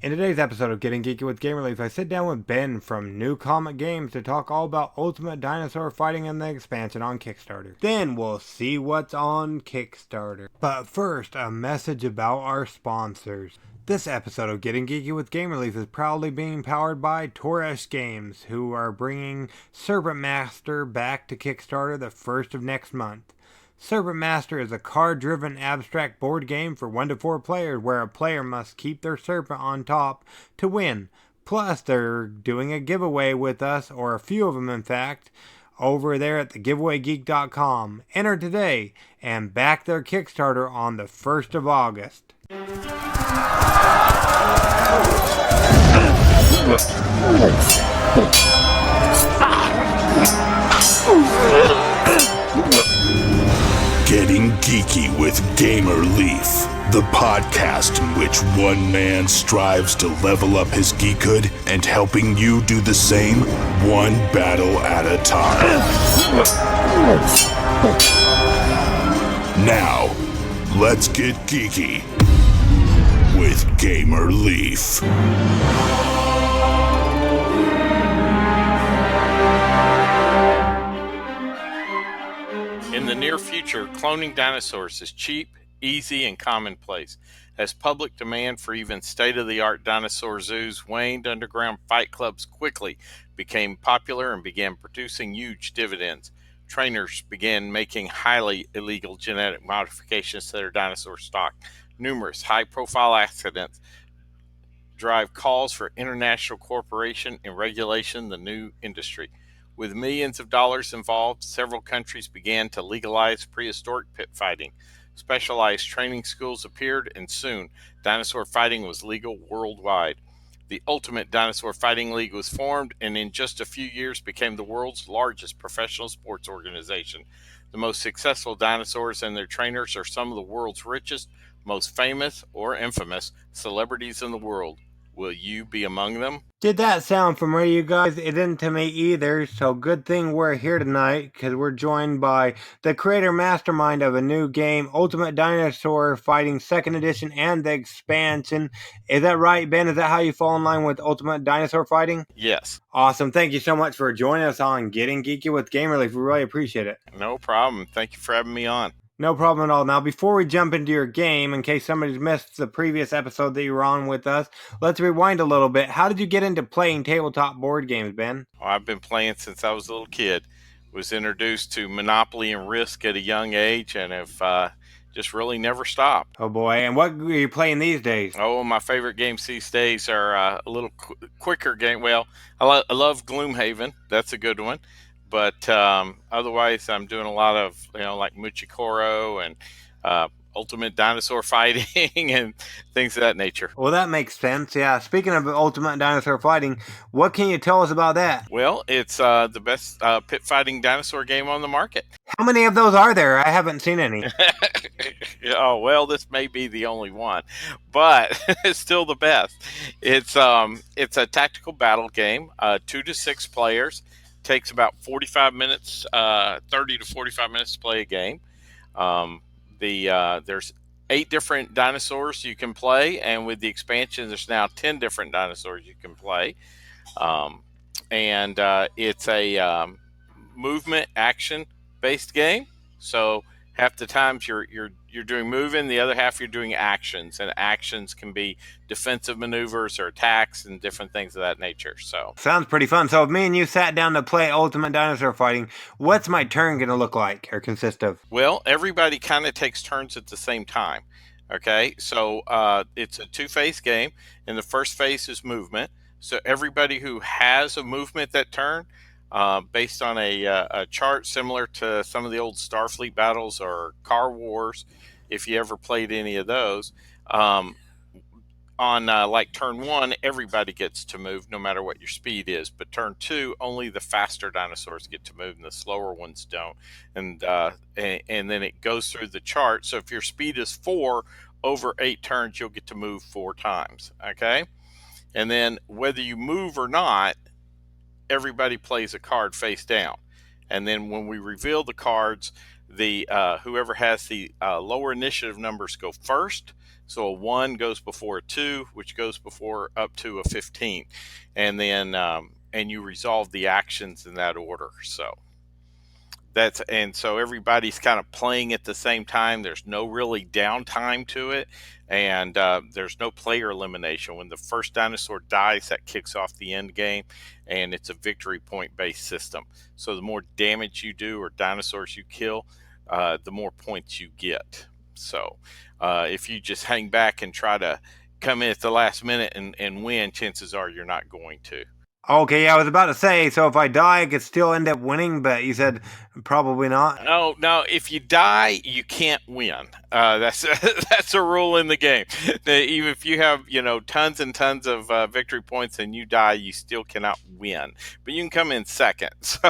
In today's episode of Getting Geeky with Game Relief, I sit down with Ben from New Comet Games to talk all about Ultimate Dinosaur Fighting and the expansion on Kickstarter. Then we'll see what's on Kickstarter. But first, a message about our sponsors. This episode of Getting Geeky with Game Relief is proudly being powered by Toresh Games, who are bringing Serpent Master back to Kickstarter the first of next month. Serpent Master is a card-driven abstract board game for 1 to 4 players where a player must keep their serpent on top to win. Plus, they're doing a giveaway with us, or a few of them in fact, over there at thegiveawaygeek.com. Enter today and back their Kickstarter on the 1st of August. Getting Geeky with Gamer Leaf, the podcast in which one man strives to level up his geekhood and helping you do the same, one battle at a time. Now, let's get geeky with Gamer Leaf. In the near future, cloning dinosaurs is cheap, easy, and commonplace. As public demand for even state-of-the-art dinosaur zoos waned, underground fight clubs quickly became popular and began producing huge dividends. Trainers began making highly illegal genetic modifications to their dinosaur stock. Numerous high-profile accidents drive calls for international cooperation and regulation the new industry. With millions of dollars involved, several countries began to legalize prehistoric pit fighting. Specialized training schools appeared, and soon, dinosaur fighting was legal worldwide. The Ultimate Dinosaur Fighting League was formed, and in just a few years became the world's largest professional sports organization. The most successful dinosaurs and their trainers are some of the world's richest, most famous, or infamous celebrities in the world. Will you be among them? Did that sound familiar, you guys? It didn't to me either, so good thing we're here tonight, because we're joined by the creator mastermind of a new game, Ultimate Dinosaur Fighting 2nd Edition and the expansion. Is that right, Ben? Is that how you fall in line with Ultimate Dinosaur Fighting? Yes. Awesome. Thank you so much for joining us on Getting Geeky with Game Relief. We really appreciate it. No problem. Thank you for having me on. No problem at all. Now, before we jump into your game, in case somebody's missed the previous episode that you were on with us, let's rewind a little bit. How did you get into playing tabletop board games, Ben? Oh, I've been playing since I was a little kid. Was introduced to Monopoly and Risk at a young age, and have just really never stopped. Oh boy, and what are you playing these days? Oh, my favorite games these days are a little quicker game. Well, I love Gloomhaven. That's a good one. But otherwise, I'm doing a lot of, like Muchikoro and Ultimate Dinosaur Fighting and things of that nature. Well, that makes sense, yeah. Speaking of Ultimate Dinosaur Fighting, what can you tell us about that? Well, it's the best pit fighting dinosaur game on the market. How many of those are there? I haven't seen any. Oh, well, this may be the only one, but it's still the best. It's a tactical battle game, 2 to 6 players. Takes about 45 minutes, 30 to 45 minutes to play a game. There's 8 different dinosaurs you can play, and with the expansion, there's now 10 different dinosaurs you can play. It's a movement action based game. So half the times you're doing moving, the other half you're doing actions, and actions can be defensive maneuvers or attacks and different things of that nature. So sounds pretty fun. So if me and you sat down to play Ultimate Dinosaur Fighting, what's my turn going to look like or consist of? Well, everybody kind of takes turns at the same time. Okay, so it's a 2-phase game, and the first phase is movement. So everybody who has a movement that turn, based on a chart similar to some of the old Starfleet battles or Car Wars, if you ever played any of those, on like turn 1, everybody gets to move no matter what your speed is. But turn 2, only the faster dinosaurs get to move and the slower ones don't. And then it goes through the chart. So if your speed is 4, over 8 turns, you'll get to move 4 times. Okay? And then whether you move or not, everybody plays a card face down. And then when we reveal the cards, the whoever has the lower initiative numbers go first. So a 1 goes before a 2, which goes before up to a 15. And then, and you resolve the actions in that order. So everybody's kind of playing at the same time. There's no really downtime to it, and there's no player elimination. When the first dinosaur dies, that kicks off the end game, and it's a victory point based system. So the more damage you do or dinosaurs you kill, the more points you get. So if you just hang back and try to come in at the last minute and win, chances are you're not going to. Okay, yeah, I was about to say, so if I die, I could still end up winning, but you said probably not. Oh no! If you die, you can't win. That's that's a rule in the game. Even if you have tons and tons of victory points and you die, you still cannot win. But you can come in second. So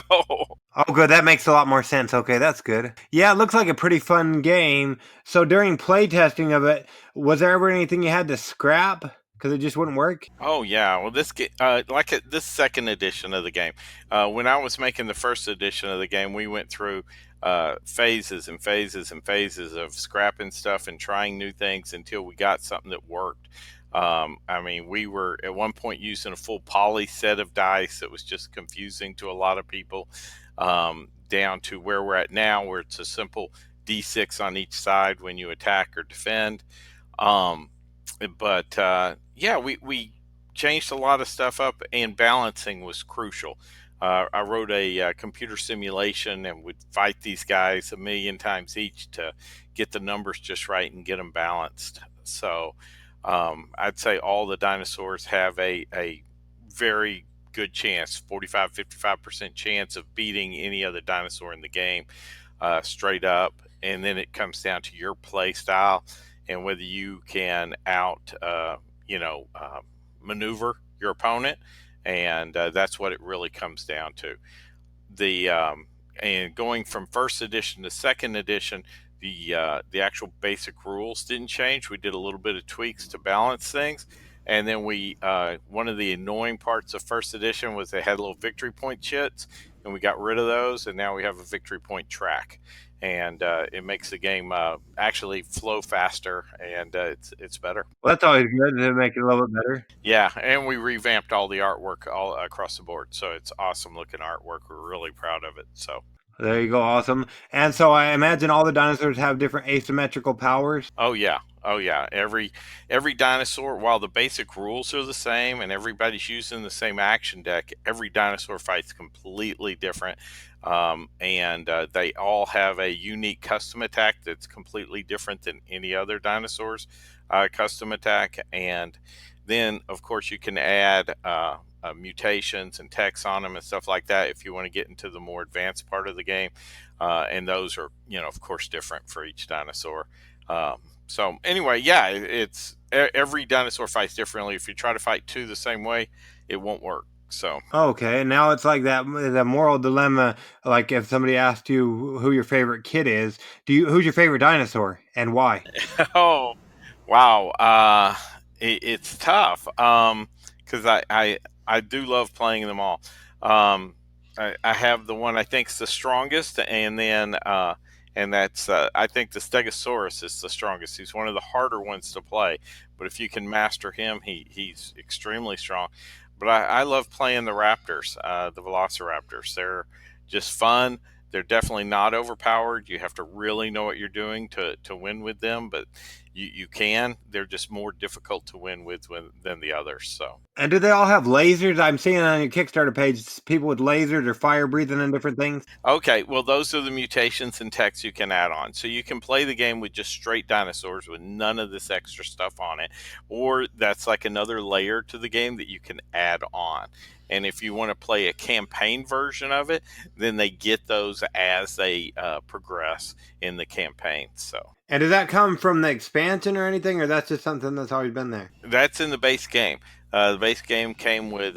Oh, good. That makes a lot more sense. Okay, that's good. Yeah, it looks like a pretty fun game. So during playtesting of it, was there ever anything you had to scrap because it just wouldn't work? oh yeah, well this second edition of the game. When I was making the first edition of the game, we went through phases and phases and phases of scrapping stuff and trying new things until we got something that worked. I mean, we were at one point using a full poly set of dice that was just confusing to a lot of people, down to where we're at now, where it's a simple D6 on each side when you attack or defend. Um, but yeah, we changed a lot of stuff up, and balancing was crucial. I wrote a computer simulation and would fight these guys a million times each to get the numbers just right and get them balanced. So I'd say all the dinosaurs have a very good chance, 45, 55% chance of beating any other dinosaur in the game, straight up. And then it comes down to your play style and whether you can maneuver your opponent. And that's what it really comes down to. The and going from first edition to second edition, the actual basic rules didn't change. We did a little bit of tweaks to balance things, and then we one of the annoying parts of first edition was they had little victory point chits, and we got rid of those, and now we have a victory point track, and it makes the game actually flow faster, and it's better. Well, that's always good to make it a little bit better. Yeah, and we revamped all the artwork all across the board, so it's awesome looking artwork. We're really proud of it. So. There you go, awesome. And so I imagine all the dinosaurs have different asymmetrical powers. Oh yeah, oh yeah. Every dinosaur, while the basic rules are the same and everybody's using the same action deck, every dinosaur fight's completely different, and they all have a unique custom attack that's completely different than any other dinosaur's custom attack. And then, of course, you can add mutations and text on them and stuff like that if you want to get into the more advanced part of the game. And those are, of course, different for each dinosaur. So anyway, yeah, it's every dinosaur fights differently. If you try to fight two the same way, it won't work. So Okay, and now it's like that the moral dilemma. Like if somebody asked you who your favorite kid is, who's your favorite dinosaur and why? oh, wow. It's tough. Because I do love playing them all. I have the one I think's the strongest, and then and that's I think the Stegosaurus is the strongest. He's one of the harder ones to play, but if you can master him, he's extremely strong. But I love playing the Raptors, the Velociraptors. They're just fun. They're definitely not overpowered. You have to really know what you're doing to win with them, but you can. They're just more difficult to win with than the others. So. And do they all have lasers? I'm seeing on your Kickstarter page people with lasers or fire breathing and different things. Okay, well, those are the mutations and text you can add on. So you can play the game with just straight dinosaurs with none of this extra stuff on it, or that's like another layer to the game that you can add on. And if you want to play a campaign version of it, then they get those as they progress in the campaign. So. And does that come from the expansion or anything, or that's just something that's always been there? That's in the base game. The base game came with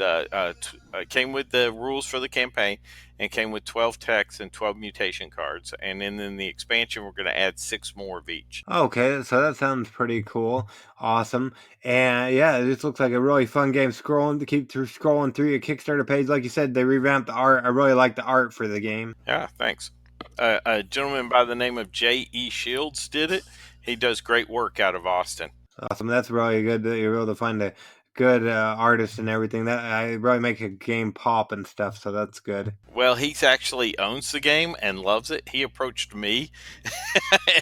came with the rules for the campaign, and came with 12 texts and 12 mutation cards. And then in the expansion, we're going to add 6 more of each. Okay, so that sounds pretty cool, awesome, and yeah, it just looks like a really fun game. Scrolling through your Kickstarter page, like you said, they revamped the art. I really like the art for the game. Yeah, thanks. A gentleman by the name of J.E. Shields did it. He does great work out of Austin. Awesome. That's really good that you're able to find a good artist and everything. That I really make a game pop and stuff. So that's good. Well, he's actually owns the game and loves it. He approached me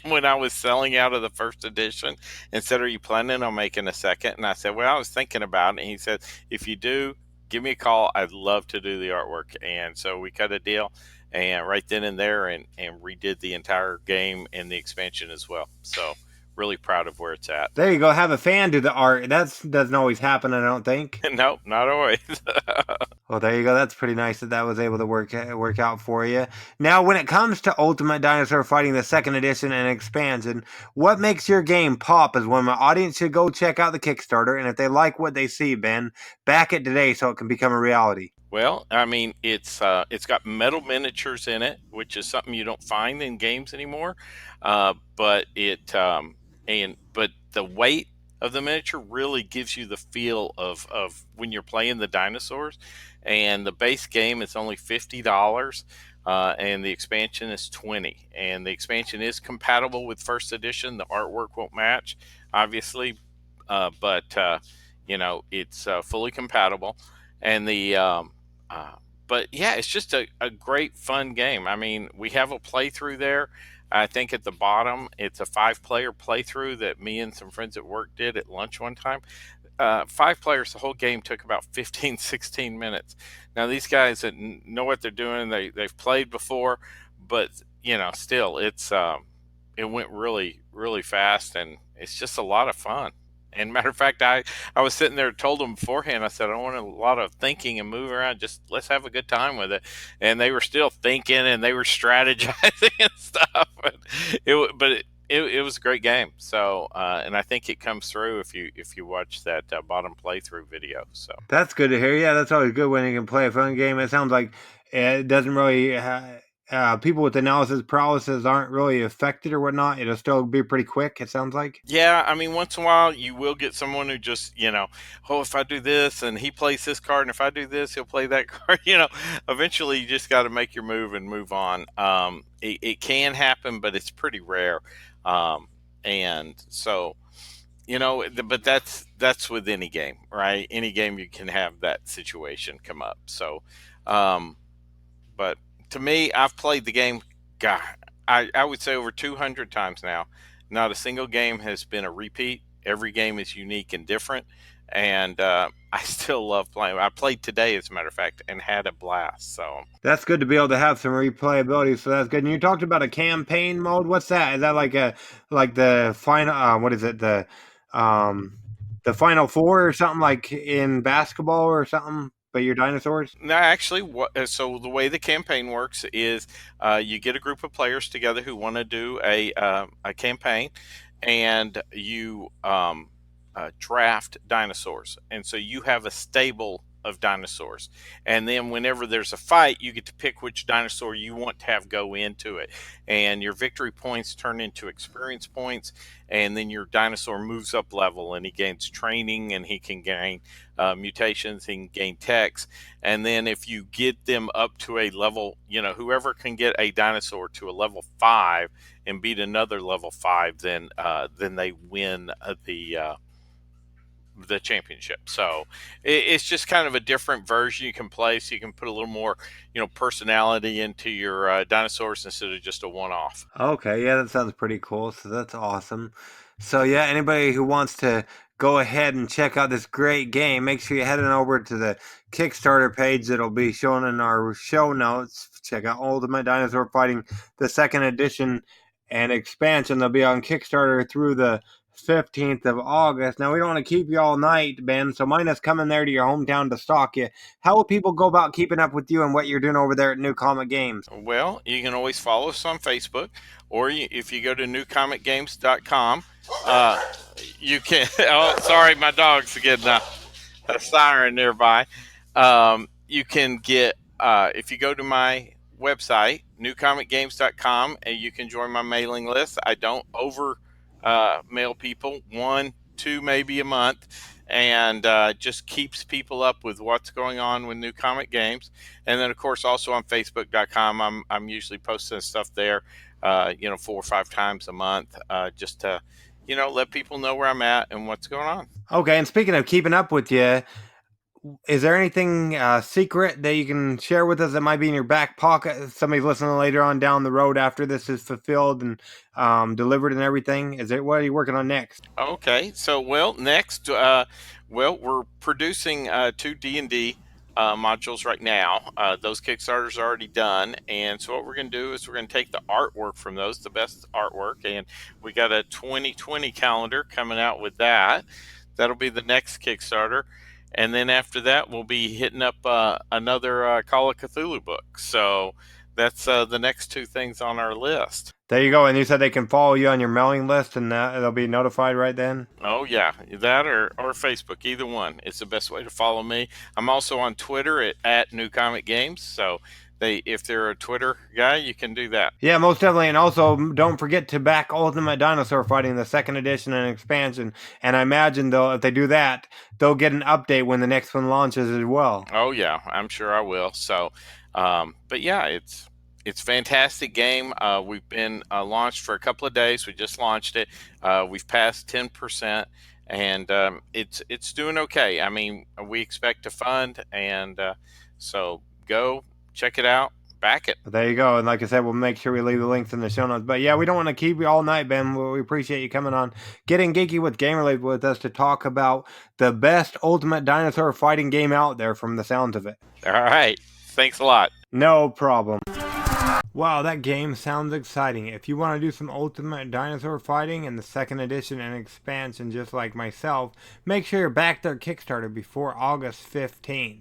when I was selling out of the first edition and said, "Are you planning on making a second?" And I said, "Well, I was thinking about it." And he said, "If you do, give me a call. I'd love to do the artwork." And so we cut a deal, and right then and there, and redid the entire game and the expansion as well. So really proud of where it's at. There you go. Have a fan do the art. That's doesn't always happen, I don't think. Nope, not always. Well, there you go. That's pretty nice that that was able to work out for you. Now, when it comes to Ultimate Dinosaur Fighting, the second edition and expansion, what makes your game pop is when my audience should go check out the Kickstarter, and if they like what they see, Ben, back it today so it can become a reality. Well, I mean, it's got metal miniatures in it, which is something you don't find in games anymore. But it but the weight of the miniature really gives you the feel of when you're playing the dinosaurs. And the base game is only $50, and the expansion is 20. And the expansion is compatible with first edition. The artwork won't match, obviously, but it's fully compatible. And uh, but yeah, it's just a great fun game. I mean, we have a playthrough there. I think at the bottom, it's a 5 player playthrough that me and some friends at work did at lunch one time. 5 players, the whole game took about 15, 16 minutes. Now, these guys that know what they're doing, they've played before, but still, it went really, really fast, and it's just a lot of fun. And matter of fact, I was sitting there, told them beforehand, I said, I don't want a lot of thinking and moving around. Just let's have a good time with it. And they were still thinking and they were strategizing and stuff. But it was a great game. So, and I think it comes through if you watch that bottom playthrough video. So, That's good to hear. Yeah, that's always good when you can play a fun game. It sounds like it doesn't really. People with analysis paralysis aren't really affected or whatnot. It'll still be pretty quick. It sounds like. yeah, I mean, once in a while you will get someone who just, oh, if I do this and he plays this card, and if I do this, he'll play that card. Eventually you just got to make your move and move on. It can happen, but it's pretty rare. And so, but that's with any game, right? Any game you can have that situation come up. So, um, but to me, I've played the game, God, I would say over 200 times now. Not a single game has been a repeat. Every game is unique and different. And I still love playing. I played today, as a matter of fact, and had a blast. So, That's good to be able to have some replayability. So that's good. And you talked about a campaign mode. What's that? Is that like the final? What is it? Um the final four or something like in basketball or something? But you're dinosaurs. no, actually, so the way the campaign works is you get a group of players together who want to do a campaign, and you draft dinosaurs. And so you have a stable of dinosaurs. And then whenever there's a fight, you get to pick which dinosaur you want to have go into it. And your victory points turn into experience points. And then your dinosaur moves up level and he gains training and he can gain mutations, he can gain techs. And then if you get them up to a level, whoever can get a dinosaur to a level 5 and beat another level 5, then they win the championship. So it's just kind of a different version you can play, so you can put a little more, personality into your dinosaurs instead of just a one-off. Okay, yeah, that sounds pretty cool. So that's awesome. So yeah, anybody who wants to go ahead and check out this great game, make sure you head on over to the Kickstarter page that'll be shown in our show notes. Check out Ultimate Dinosaur Fighting, the second edition and expansion. They'll be on Kickstarter through the 15th of August. Now, we don't want to keep you all night, Ben, so mine is coming there to your hometown to stalk you. How will people go about keeping up with you and what you're doing over there at New Comic Games? Well, you can always follow us on Facebook, or if you go to newcomicgames.com, you can. Oh, sorry, my dog's getting a siren nearby. You can get, if you go to my website, newcomicgames.com, and you can join my mailing list. I don't mail people, 1, 2, maybe a month, and just keeps people up with what's going on with New Comic Games. And then, of course, also on Facebook.com, I'm usually posting stuff there, 4 or 5 times a month, just to let people know where I'm at and what's going on. Okay, and speaking of keeping up with you, is there anything secret that you can share with us that might be in your back pocket? If somebody's listening later on down the road after this is fulfilled and delivered and everything. What are you working on next? Okay, so next, we're producing two D&D modules right now. Those Kickstarters are already done, and so what we're going to do is we're going to take the artwork from those, the best artwork, and we got a 2020 calendar coming out with that. That'll be the next Kickstarter, and then after that, we'll be hitting up another Call of Cthulhu book. So that's the next two things on our list. There you go. And you said they can follow you on your mailing list and they'll be notified right then? Oh yeah, that or Facebook, either one. It's the best way to follow me. I'm also on Twitter at New Comic Games. So if they're a Twitter guy, you can do that. Yeah, most definitely. And also, don't forget to back Ultimate Dinosaur Fighting, the second edition and expansion. And I imagine, though, if they do that, they'll get an update when the next one launches as well. Oh yeah, I'm sure I will. So, but yeah, it's fantastic game. We've been launched for a couple of days. We just launched it. We've passed 10%, and it's doing okay. I mean, we expect to fund, and so go check it out, back it. But there you go. And like I said, we'll make sure we leave the links in the show notes. But yeah, we don't want to keep you all night, Ben. We appreciate you coming on, getting geeky with Gamerly with us to talk about the best Ultimate Dinosaur Fighting game out there from the sounds of it. All right, thanks a lot. No problem. Wow, that game sounds exciting. If you want to do some Ultimate Dinosaur Fighting in the second edition and expansion just like myself, make sure you're back their Kickstarter before August 15th.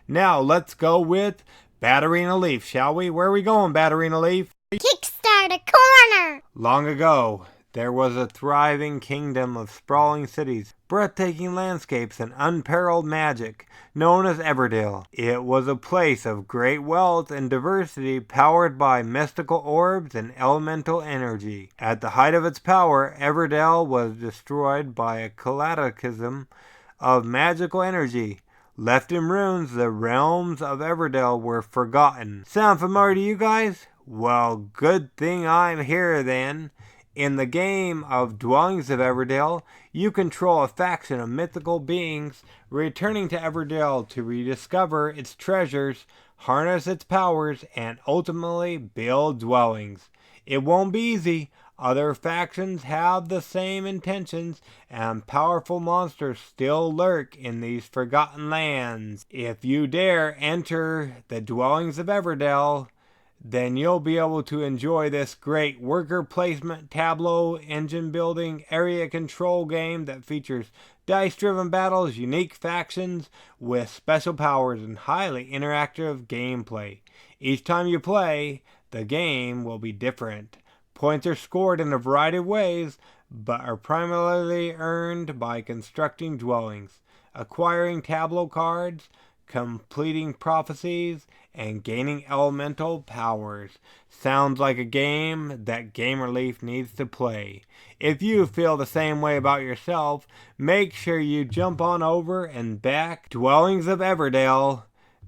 Now, let's go with Batterina Leaf, shall we? Where are we going, Batterina Leaf? Kickstarter Corner! Long ago, there was a thriving kingdom of sprawling cities, breathtaking landscapes, and unparalleled magic, known as Everdell. It was a place of great wealth and diversity, powered by mystical orbs and elemental energy. At the height of its power, Everdell was destroyed by a cataclysm of magical energy. Left in ruins, the realms of Everdell were forgotten. Sound familiar to you guys? Well, good thing I'm here then. In the game of Dwellings of Everdell, you control a faction of mythical beings returning to Everdell to rediscover its treasures, harness its powers, and ultimately build dwellings. It won't be easy. Other factions have the same intentions, and powerful monsters still lurk in these forgotten lands. If you dare enter the Dwellings of Everdell, then you'll be able to enjoy this great worker placement, tableau, engine building, area control game that features dice-driven battles, unique factions with special powers, and highly interactive gameplay. Each time you play, the game will be different. Points are scored in a variety of ways, but are primarily earned by constructing dwellings, acquiring tableau cards, completing prophecies, and gaining elemental powers. Sounds like a game that Gamerleaf needs to play. If you feel the same way about yourself, make sure you jump on over and back Dwellings of Everdell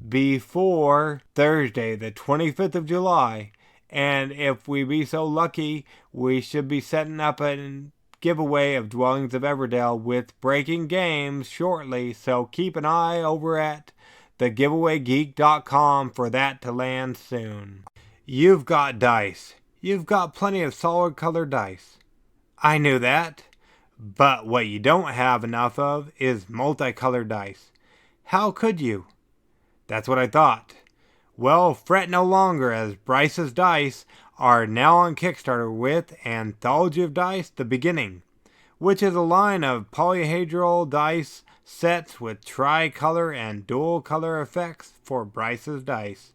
before Thursday, the 25th of July. And if we be so lucky, we should be setting up a giveaway of Dwellings of Everdell with breaking games shortly, so keep an eye over at thegiveawaygeek.com for that to land soon. You've got dice. You've got plenty of solid colored dice. I knew that. But what you don't have enough of is multicolored dice. How could you? That's what I thought. Well, fret no longer, as Bryce's Dice are now on Kickstarter with Anthology of Dice The Beginning, which is a line of polyhedral dice sets with tricolor and dual color effects for Bryce's Dice.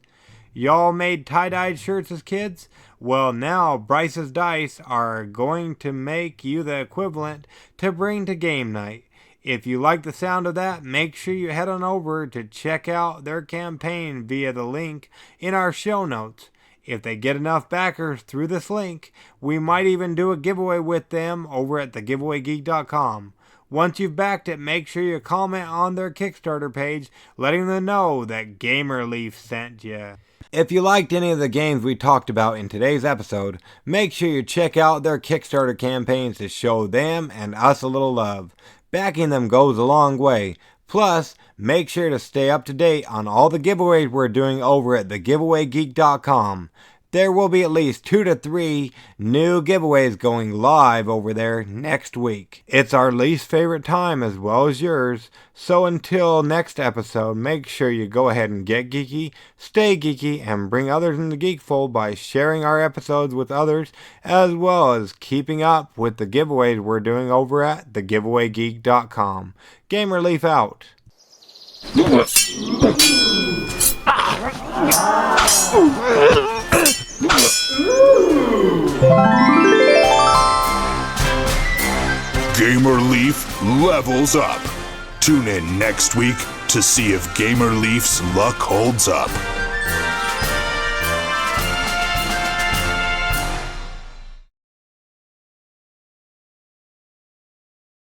Y'all made tie-dyed shirts as kids? Well, now Bryce's Dice are going to make you the equivalent to bring to game night. If you like the sound of that, make sure you head on over to check out their campaign via the link in our show notes. If they get enough backers through this link, we might even do a giveaway with them over at thegiveawaygeek.com. Once you've backed it, make sure you comment on their Kickstarter page, letting them know that Gamerleaf sent you. If you liked any of the games we talked about in today's episode, make sure you check out their Kickstarter campaigns to show them and us a little love. Backing them goes a long way. Plus, make sure to stay up to date on all the giveaways we're doing over at thegiveawaygeek.com. There will be at least 2 to 3 new giveaways going live over there next week. It's our least favorite time as well as yours, so until next episode, make sure you go ahead and get geeky, stay geeky, and bring others in the geek fold by sharing our episodes with others, as well as keeping up with the giveaways we're doing over at thegiveawaygeek.com. Gamer Leaf out. Gamer Leaf levels up. Tune in next week to see if Gamer Leaf's luck holds up.